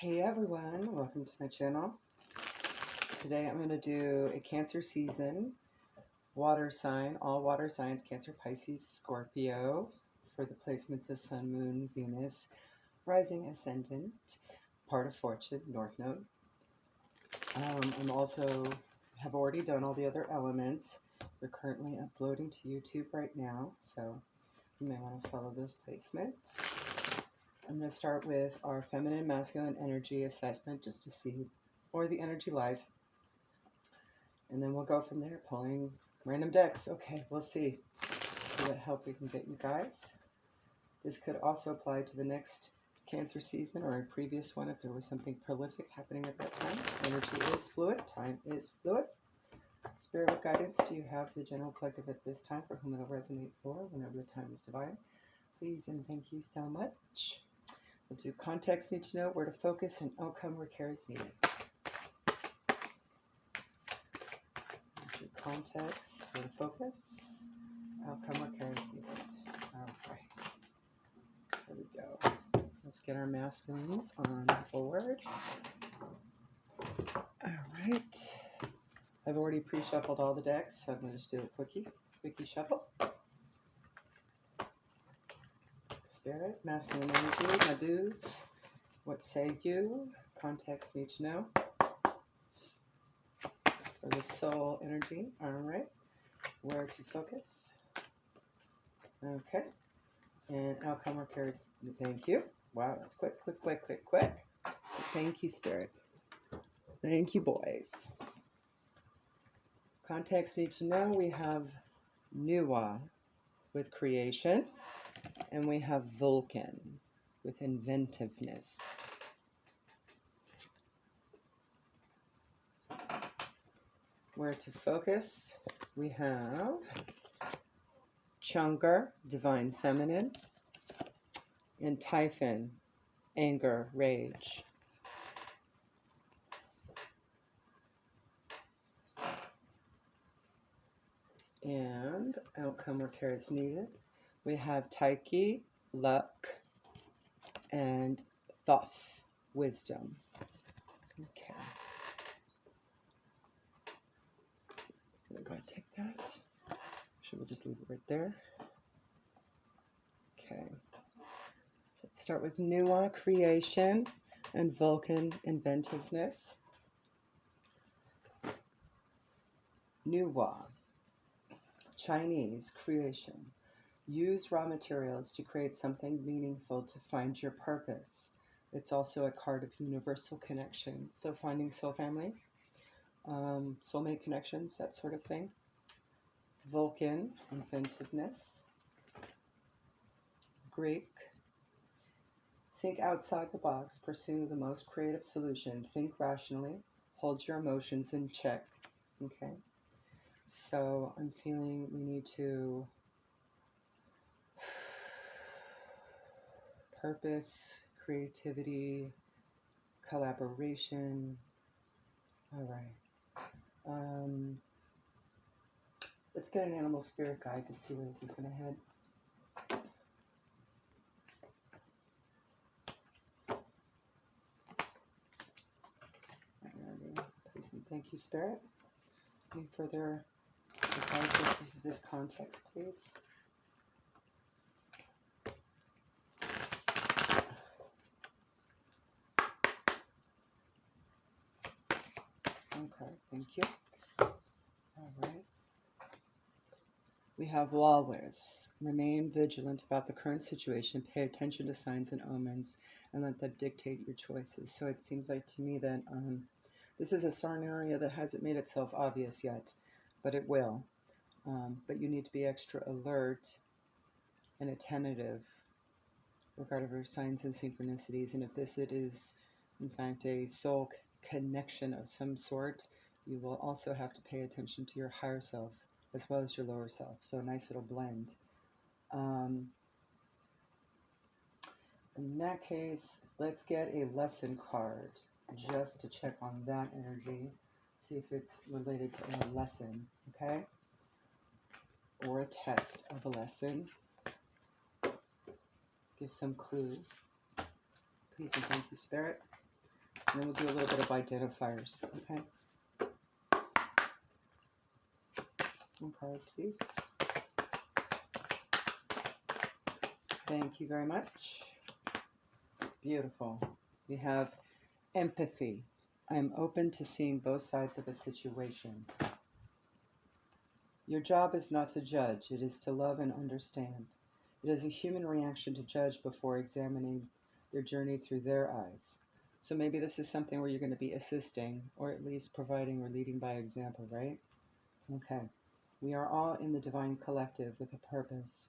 Hey everyone, welcome to my channel. Today I'm going to do a Cancer season water sign, all water signs, Cancer, Pisces, Scorpio, for the placements of Sun, Moon, Venus, Rising, Ascendant, part of Fortune, North Node. I'm also have already done all the other elements. They're currently uploading to YouTube right now, so you may want to follow those placements. I'm going to start with our feminine masculine energy assessment just to see where the energy lies. And then we'll go from there, pulling random decks. Okay, we'll see what help we can get you guys. This could also apply to the next Cancer season or a previous one if there was something prolific happening at that time. Energy is fluid, time is fluid. Spirit of guidance, do you have the general collective at this time for whom it'll resonate for whenever the time is divine? Please and thank you so much. We'll do context, need to know, where to focus, and outcome where care is needed. We'll do context, where to focus, outcome where care is needed. Okay. There we go. Let's get our masculines on board. All right. I've already pre-shuffled all the decks, so I'm going to just do a quickie shuffle. Spirit, masculine energy, my dudes. What say you? Context need to know. For the soul energy, all right. Where to focus. Okay. And outcome or carries. Thank you. Wow, that's quick. Thank you, Spirit. Thank you, boys. Context need to know. We have Nuwa with creation. And we have Vulcan with inventiveness. Where to focus, we have Chungar, divine feminine, and Typhon, anger, rage. And outcome or care is needed. We have Taiki, luck, and Thoth, wisdom. Okay. I'm going to take that. Should we just leave it right there? Okay. So let's start with Nuwa, creation, and Vulcan, inventiveness. Nuwa, Chinese, creation. Use raw materials to create something meaningful to find your purpose. It's also a card of universal connection. So finding soul family, soulmate connections, that sort of thing. Vulcan, inventiveness. Greek, think outside the box, pursue the most creative solution, think rationally, hold your emotions in check. Okay, so I'm feeling we need to purpose, creativity, collaboration. All right. Let's get an animal spirit guide to see where this is going to head. Thank you, Spirit. Any further advice into this context, please? Okay, thank you. All right. We have Walrus. Remain vigilant about the current situation. Pay attention to signs and omens and let them dictate your choices. So it seems like to me that this is a scenario that hasn't made itself obvious yet, but it will. But you need to be extra alert and attentive regarding your signs and synchronicities. And if this it is, in fact, a soul connection of some sort, you will also have to pay attention to your higher self as well as your lower self. So a nice little blend. In that case, let's get a lesson card just to check on that energy. See if it's related to a lesson, okay? Or a test of a lesson. Give some clue. Please and thank you, Spirit. And then we'll do a little bit of identifiers, okay? One card, please. Thank you very much. Beautiful. We have empathy. I am open to seeing both sides of a situation. Your job is not to judge, it is to love and understand. It is a human reaction to judge before examining their journey through their eyes. So maybe this is something where you're going to be assisting, or at least providing or leading by example, right? Okay. We are all in the divine collective with a purpose,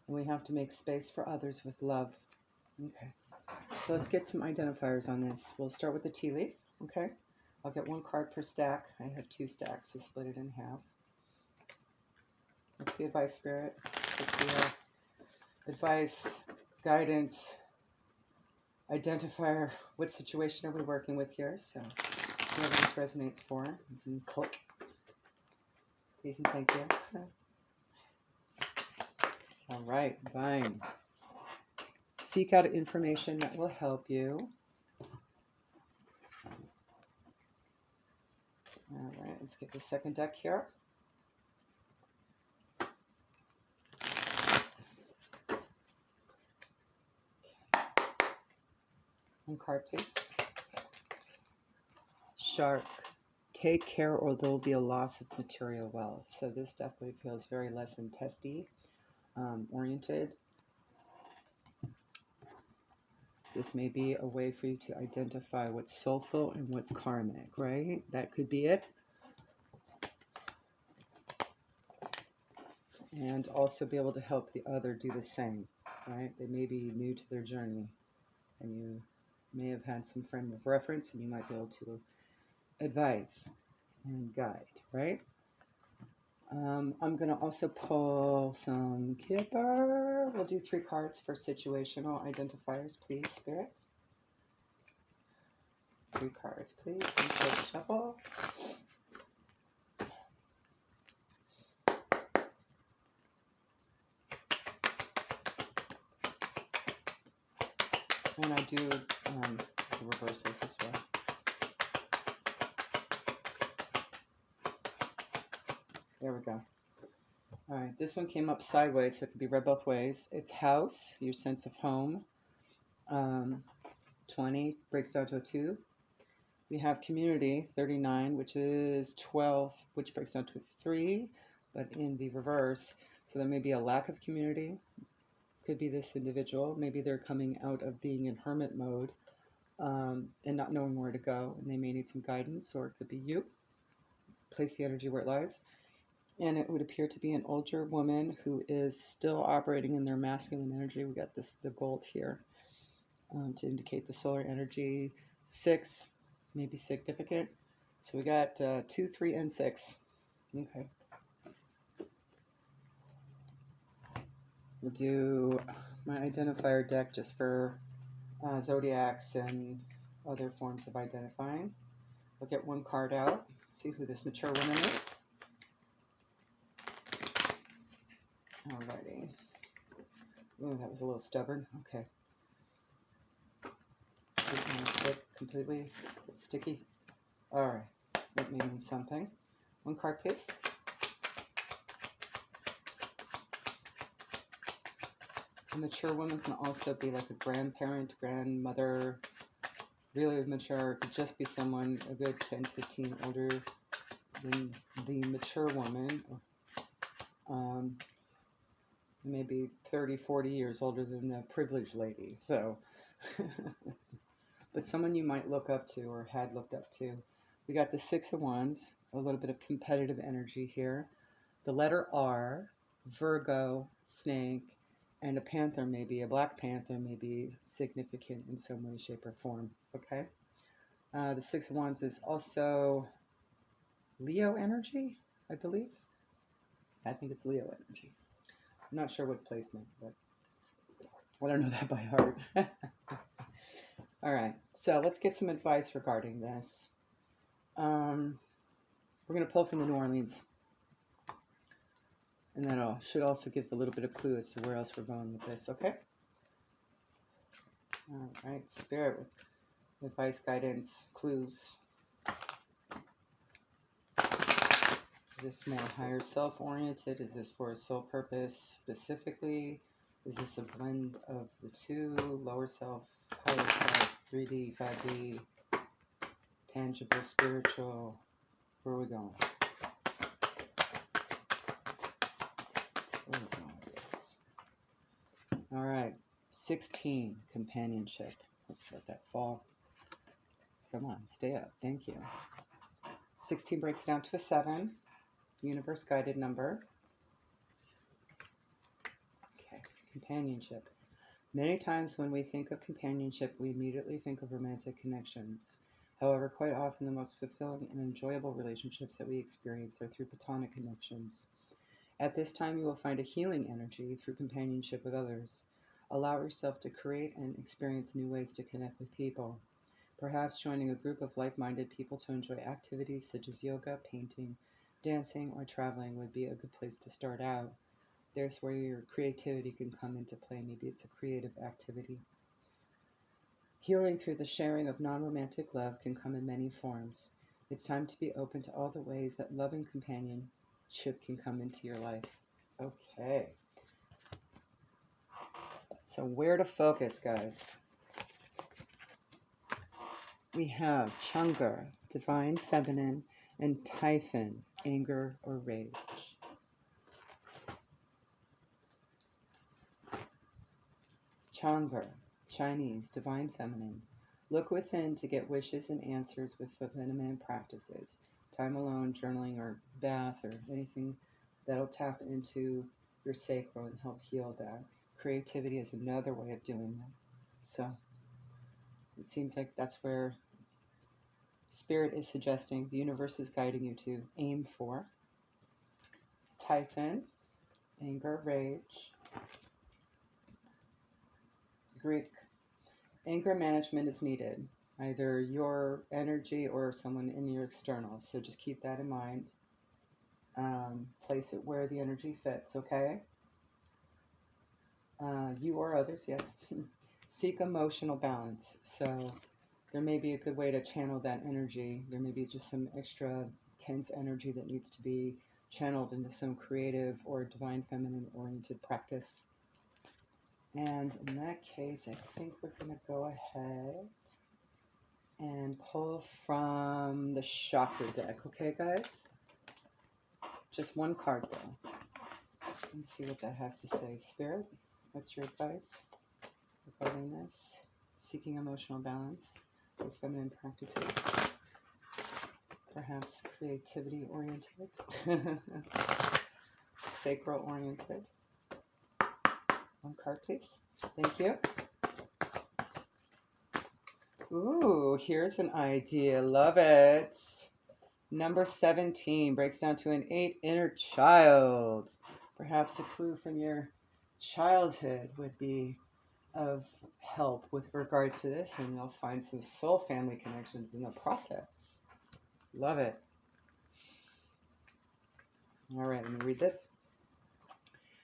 and we have to make space for others with love. Okay. So let's get some identifiers on this. We'll start with the tea leaf, okay? I'll get one card per stack. I have 2 stacks, so split it in half. Let's see advice, Spirit. Let's see advice, guidance, identifier. What situation are we working with here? So whoever this resonates for, you can click. Please and thank you. All right, fine. Seek out information that will help you. All right, let's get the second deck here. One card, please. Shark. Take care or there will be a loss of material wealth. So this definitely feels very lesson testy oriented. This may be a way for you to identify what's soulful and what's karmic, right? That could be it. And also be able to help the other do the same, right? They may be new to their journey, and you may have had some frame of reference, and you might be able to advise and guide, right? I'm going to also pull some Kipper. We'll do 3 cards for situational identifiers, please, spirits. 3 cards, please. And shuffle. And I do the reversals as well. There we go. All right, this one came up sideways, so it could be read both ways. It's house, your sense of home. 20 breaks down to a 2. We have community, 39, which is 12, which breaks down to a 3, but in the reverse. So there may be a lack of community. Could be this individual. Maybe they're coming out of being in hermit mode and not knowing where to go, and they may need some guidance, or it could be you. Place the energy where it lies. And it would appear to be an older woman who is still operating in their masculine energy. We got this, the gold here, to indicate the solar energy. 6, maybe significant. So we got 2, 3, and 6. Okay. We'll do my identifier deck just for zodiacs and other forms of identifying. We'll get 1 card out, see who this mature woman is. Alrighty. Ooh, that was a little stubborn. Okay. This one stick completely. It's sticky. Alright. That may mean something. 1 card, please. A mature woman can also be like a grandparent, grandmother, really mature. It could just be someone a good 10, 15 older than the mature woman. Maybe 30, 40 years older than the privileged lady. So, but someone you might look up to or had looked up to. We got the 6 of Wands, a little bit of competitive energy here. The letter R, Virgo, snake, and a panther, maybe a black panther, may be significant in some way, shape, or form. Okay. The 6 of Wands is also Leo energy, I believe. I think it's Leo energy. I'm not sure what placement, but I don't know that by heart. All right, so let's get some advice regarding this. We're going to pull from the New Orleans. And that should also give a little bit of clue as to where else we're going with this, okay? All right, Spirit. advice, guidance, clues. Is this more higher self-oriented? Is this for a soul purpose specifically? Is this a blend of the two? Lower self, higher self, 3D, 5D, tangible, spiritual? Where are we going? Where are we going with this? All right. 16, companionship. Let's let that fall. Come on, stay up. Thank you. 16 breaks down to a 7. Universe guided number. Okay, companionship. Many times when we think of companionship, we immediately think of romantic connections. However, quite often the most fulfilling and enjoyable relationships that we experience are through platonic connections. At this time, you will find a healing energy through companionship with others. Allow yourself to create and experience new ways to connect with people. Perhaps joining a group of like-minded people to enjoy activities such as yoga, painting, dancing, or traveling would be a good place to start out. There's where your creativity can come into play. Maybe it's a creative activity. Healing through the sharing of non-romantic love can come in many forms. It's time to be open to all the ways that loving companionship can come into your life. Okay. So where to focus, guys? We have Chungar, divine feminine, and Typhon, anger or rage. Chang'e, Chinese, divine feminine. Look within to get wishes and answers with feminine practices. Time alone, journaling, or bath, or anything that'll tap into your sacral and help heal that. Creativity is another way of doing that. So it seems like that's where Spirit is suggesting, the universe is guiding you to aim for. Typhon, anger, rage. Greek, anger management is needed, either your energy or someone in your external. So just keep that in mind. Place it where the energy fits, okay? You or others, yes. Seek emotional balance. So there may be a good way to channel that energy. There may be just some extra tense energy that needs to be channeled into some creative or divine feminine oriented practice. And in that case, I think we're going to go ahead and pull from the chakra deck. Okay, guys? Just one card, though. Let me see what that has to say. Spirit, what's your advice regarding this? Seeking emotional balance with feminine practices. Perhaps creativity-oriented. Sacral-oriented. One card, please. Thank you. Ooh, here's an idea. Love it. Number 17 breaks down to an 8, inner child. Perhaps a clue from your childhood would be of help with regards to this, and you'll find some soul family connections in the process. Love it. All right, let me read this.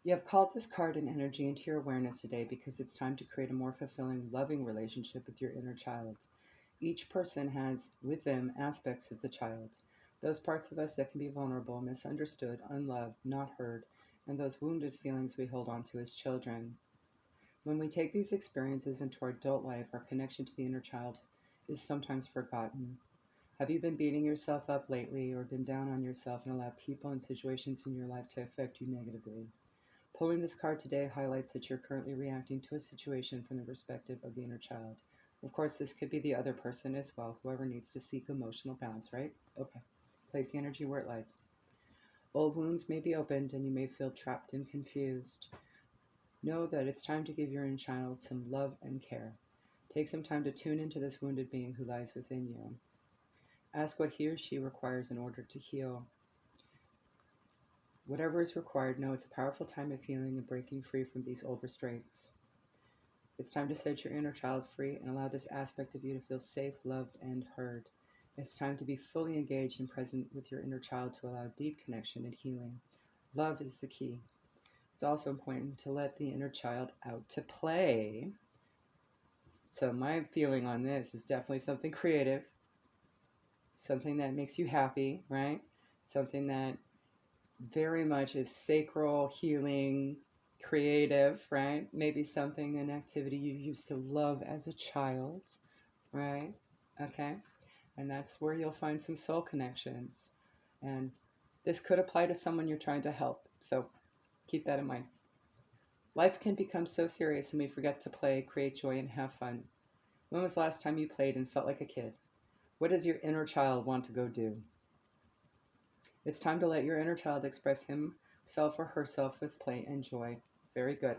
You have called this card and energy into your awareness today because it's time to create a more fulfilling, loving relationship with your inner child. Each person has with them aspects of the child, those parts of us that can be vulnerable, misunderstood, unloved, not heard, and those wounded feelings we hold on to as children. When we take these experiences into our adult life, our connection to the inner child is sometimes forgotten. Have you been beating yourself up lately or been down on yourself and allowed people and situations in your life to affect you negatively? Pulling this card today highlights that you're currently reacting to a situation from the perspective of the inner child. Of course, this could be the other person as well, whoever needs to seek emotional balance, right? Okay. Place the energy where it lies. Old wounds may be opened and you may feel trapped and confused. Know that it's time to give your inner child some love and care. Take some time to tune into this wounded being who lies within you. Ask what he or she requires in order to heal. Whatever is required, know it's a powerful time of healing and breaking free from these old restraints. It's time to set your inner child free and allow this aspect of you to feel safe, loved, and heard. It's time to be fully engaged and present with your inner child to allow deep connection and healing. Love is the key. It's also important to let the inner child out to play. So my feeling on this is definitely something creative, something that makes you happy, right? Something that very much is sacral, healing, creative, right? Maybe something, an activity you used to love as a child, right? Okay. And that's where you'll find some soul connections. And this could apply to someone you're trying to help. So keep that in mind. Life can become so serious and we forget to play, create joy, and have fun. When was the last time you played and felt like a kid? What does your inner child want to go do? It's time to let your inner child express himself or herself with play and joy. Very good.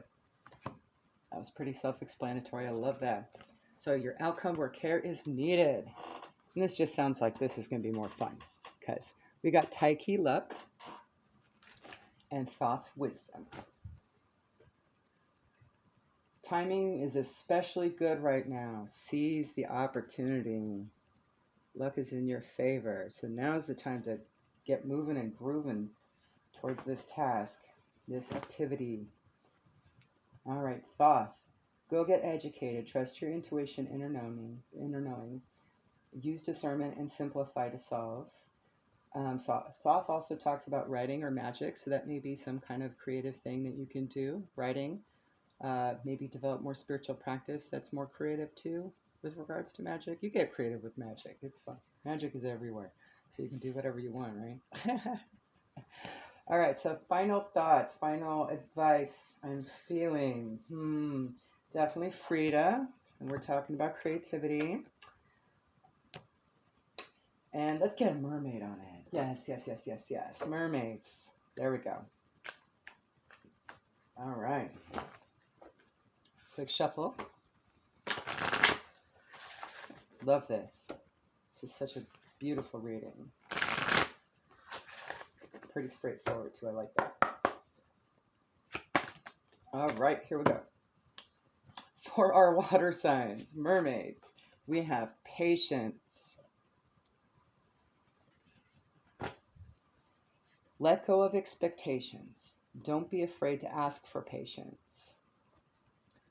That was pretty self-explanatory. I love that. So your outcome where care is needed. And this just sounds like this is going to be more fun because we got Tai Chi luck and Thoth wisdom. Timing is especially good right now. Seize the opportunity. Luck is in your favor. So now's the time to get moving and grooving towards this task, this activity. All right, Thoth. Go get educated. Trust your intuition, inner knowing. Use discernment and simplify to solve. Thoth also talks about writing or magic, so that may be some kind of creative thing that you can do. Writing. Maybe develop more spiritual practice that's more creative too with regards to magic. You get creative with magic. It's fun. Magic is everywhere. So you can do whatever you want, right? All right, so final thoughts, final advice I'm feeling. Definitely Frida, and we're talking about creativity. And let's get a mermaid on it. Yes. Mermaids. There we go. All right. Quick shuffle. Love this. This is such a beautiful reading. Pretty straightforward too. I like that. All right, here we go. For our water signs, mermaids, we have patience. Let go of expectations. Don't be afraid to ask for patience.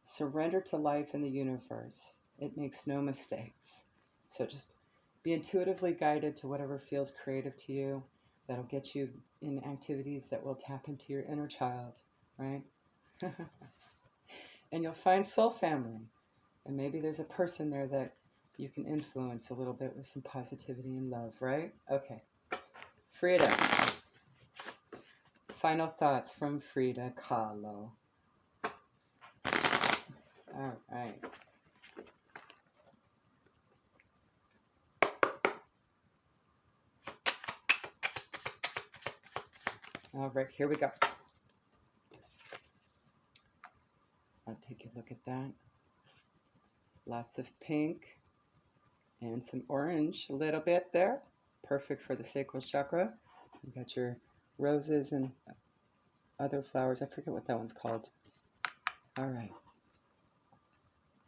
Surrender to life and the universe. It makes no mistakes. So just be intuitively guided to whatever feels creative to you. That'll get you in activities that will tap into your inner child, right? And you'll find soul family. And maybe there's a person there that you can influence a little bit with some positivity and love, right? Okay. Frida. Final thoughts from Frida Kahlo. All right. All right, here we go. I'll take a look at that. Lots of pink and some orange, a little bit there. Perfect for the sacral chakra. You got your roses and other flowers. I forget what that one's called. All right.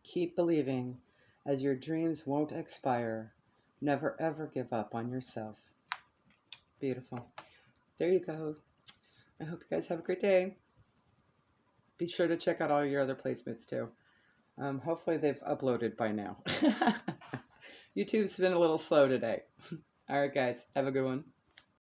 Keep believing, as your dreams won't expire. Never ever give up on yourself. Beautiful. There you go. I hope you guys have a great day. Be sure to check out all your other placements too. Hopefully they've uploaded by now. YouTube's been a little slow today. All right, guys. Have a good one.